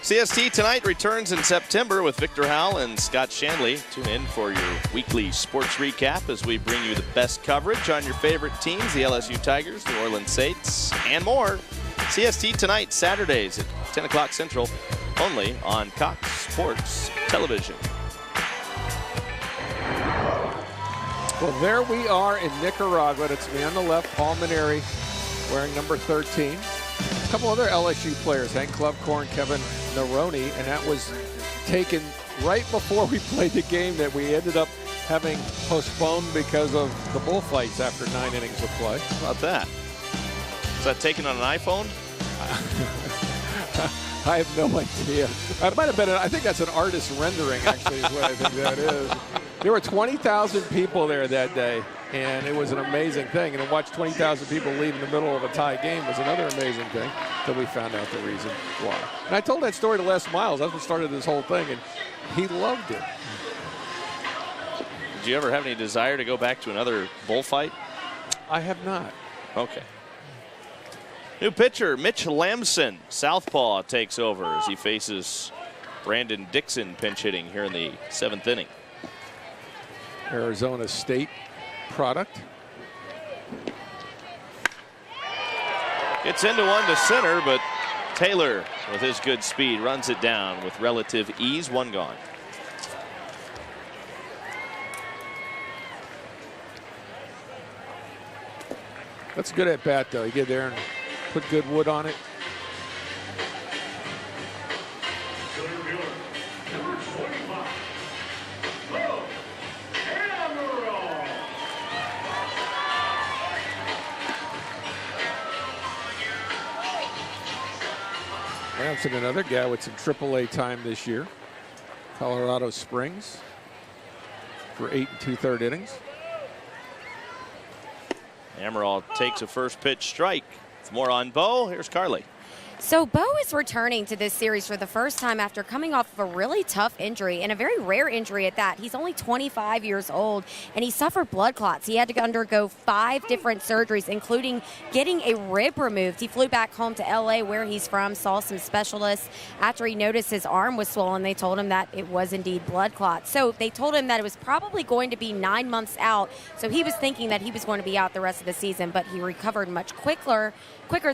CST tonight returns in September with Victor Howell and Scott Shanley. Tune in for your weekly sports recap as we bring you the best coverage on your favorite teams, the LSU Tigers, New Orleans Saints, and more. CST tonight, Saturdays at 10 o'clock Central, only on Cox Sports Television. Well, there we are in Nicaragua. It's me on the left, Paul Maneri, wearing number 13. A couple other LSU players, Hank Clubcorn, Kevin Neroni, and that was taken right before we played the game that we ended up having postponed because of the bullfights after 9 innings of play. How about that? Is that taken on an iPhone? I have no idea. It might have been, I think that's an artist rendering, actually, is what I think that is. There were 20,000 people there that day, and it was an amazing thing. And to watch 20,000 people leave in the middle of a tie game was another amazing thing until we found out the reason why. And I told that story to Les Miles. That's what started this whole thing, and he loved it. Did you ever have any desire to go back to another bullfight? I have not. Okay. New pitcher, Mitch Lamson, southpaw, takes over as he faces Brandon Dixon pinch hitting here in the 7th inning. Arizona State product. It's into one to center, but Taylor, with his good speed, runs it down with relative ease. One gone. That's good at bat, though. You get there and put good wood on it. Lamson, another guy with some AAA time this year. Colorado Springs for 8 2/3 innings. Amaral takes a first pitch strike. With more on Bo, here's Carly. So Bo is returning to this series for the first time after coming off of a really tough injury, and a very rare injury at that. He's only 25 years old, and he suffered blood clots. He had to undergo 5 different surgeries, including getting a rib removed. He flew back home to L.A., where he's from, saw some specialists. After he noticed his arm was swollen, they told him that it was indeed blood clots. So they told him that it was probably going to be 9 months out, so he was thinking that he was going to be out the rest of the season, but he recovered much quicker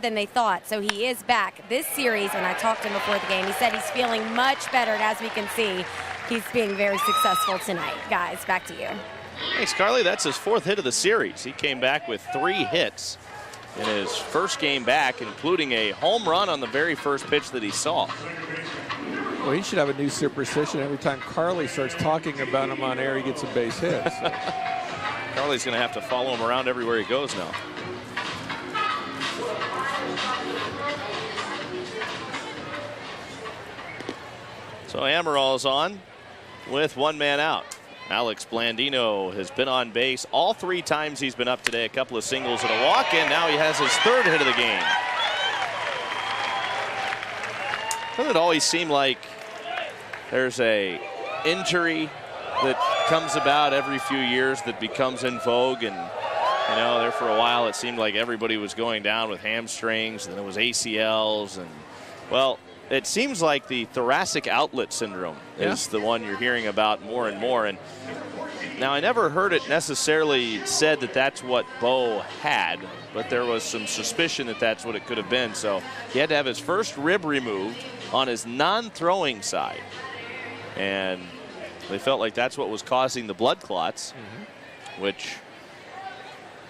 than they thought. So he is back this series, and I talked to him before the game. He said he's feeling much better, and as we can see, he's being very successful tonight. Guys, back to you. Thanks, Carly. That's his 4th hit of the series. He came back with 3 hits in his first game back, including a home run on the very first pitch that he saw. Well, he should have a new superstition. Every time Carly starts talking about him on air, he gets a base hit. So. Carly's going to have to follow him around everywhere he goes now. So Amaral's on with 1 man out. Alex Blandino has been on base all 3 times he's been up today. A couple of singles and a walk, and now he has his 3rd hit of the game. Doesn't it always seem like there's a injury that comes about every few years that becomes in vogue? And you know, there for a while it seemed like everybody was going down with hamstrings, and then it was ACLs, and well, it seems like the thoracic outlet syndrome is the one you're hearing about more and more. And now, I never heard it necessarily said that that's what Bo had, but there was some suspicion that that's what it could have been. So he had to have his first rib removed on his non-throwing side. And they felt like that's what was causing the blood clots, which,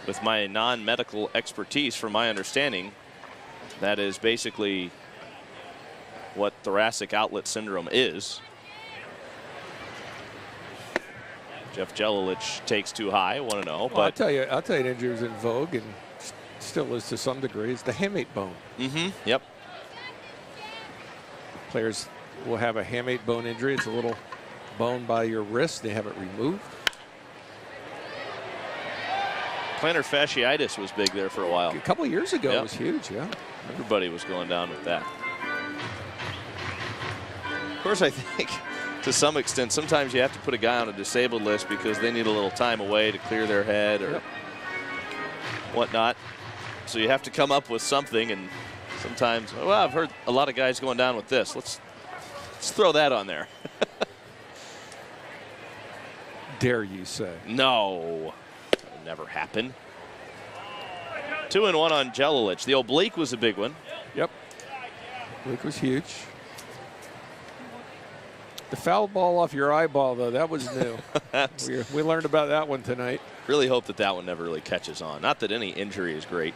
with my non-medical expertise, from my understanding, that is basically what thoracic outlet syndrome is. Jeff Jelilich takes too high, 1-0. Well, But I'll tell you, an injury was in vogue and still is to some degree. It's the hamate bone. Yep. Players will have a hamate bone injury. It's a little bone by your wrist. They have it removed. Plantar fasciitis was big there for a while. A couple of years ago, it was huge, yeah. Everybody was going down with that. Of course, I think to some extent, sometimes you have to put a guy on a disabled list because they need a little time away to clear their head or whatnot. So you have to come up with something, and sometimes, well, I've heard a lot of guys going down with this. Let's Let's throw that on there. Dare you say? No, that would never happen. 2-1 on Jelilich. The oblique was a big one. Yep. Oblique was huge. The foul ball off your eyeball, though, that was new. we learned about that one tonight. Really hope that that one never really catches on. Not that any injury is great.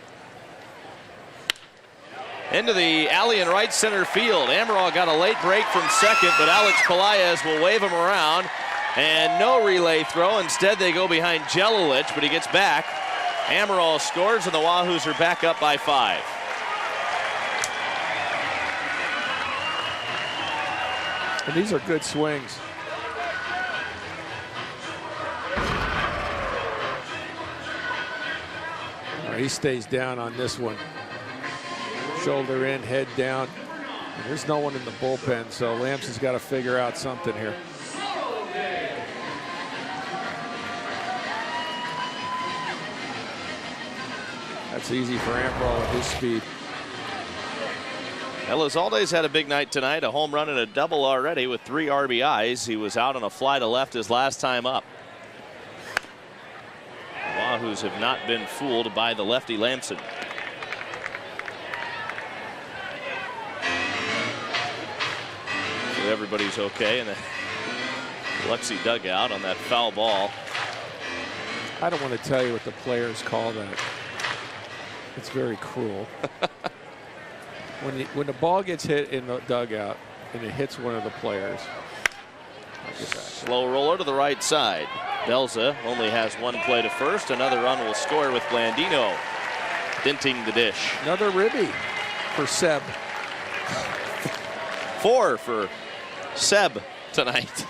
Into the alley in right center field. Amaral got a late break from second, but Alex Pelaez will wave him around. And no relay throw. Instead, they go behind Jelilich, but he gets back. Amaral scores, and the Wahoos are back up by 5. And these are good swings. He stays down on this one. Shoulder in, head down. And there's no one in the bullpen, so Lampson's got to figure out something here. That's easy for Amaral at his speed. Elizalde's had a big night tonight, a home run and a double already with 3 RBIs. He was out on a fly to left his last time up. The Wahoos have not been fooled by the lefty Lamson. So everybody's okay in the Biloxi dugout on that foul ball. I don't want to tell you what the players call that. It's very cruel. When the ball gets hit in the dugout and it hits one of the players. Slow roller to the right side. Belza only has 1 play to first. Another run will score with Blandino denting the dish. Another ribby for Seb. 4 for Seb tonight.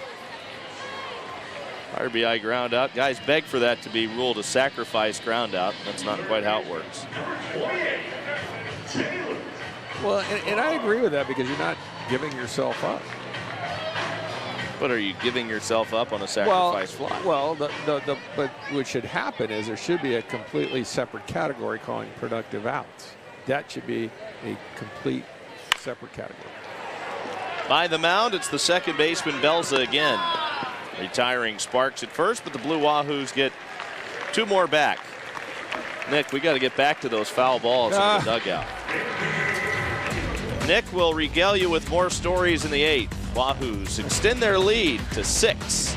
RBI ground out. Guys beg for that to be ruled a sacrifice ground out. That's not quite how it works. Well, and I agree with that because you're not giving yourself up. But are you giving yourself up on a sacrifice fly? Well, but what should happen is there should be a completely separate category calling productive outs. That should be a complete separate category. By the mound, it's the second baseman Belza again. Retiring Sparks at first, but the Blue Wahoos get 2 more back. Nick, we got to get back to those foul balls in the dugout. Nick will regale you with more stories in the 8th. Wahoos extend their lead to 6.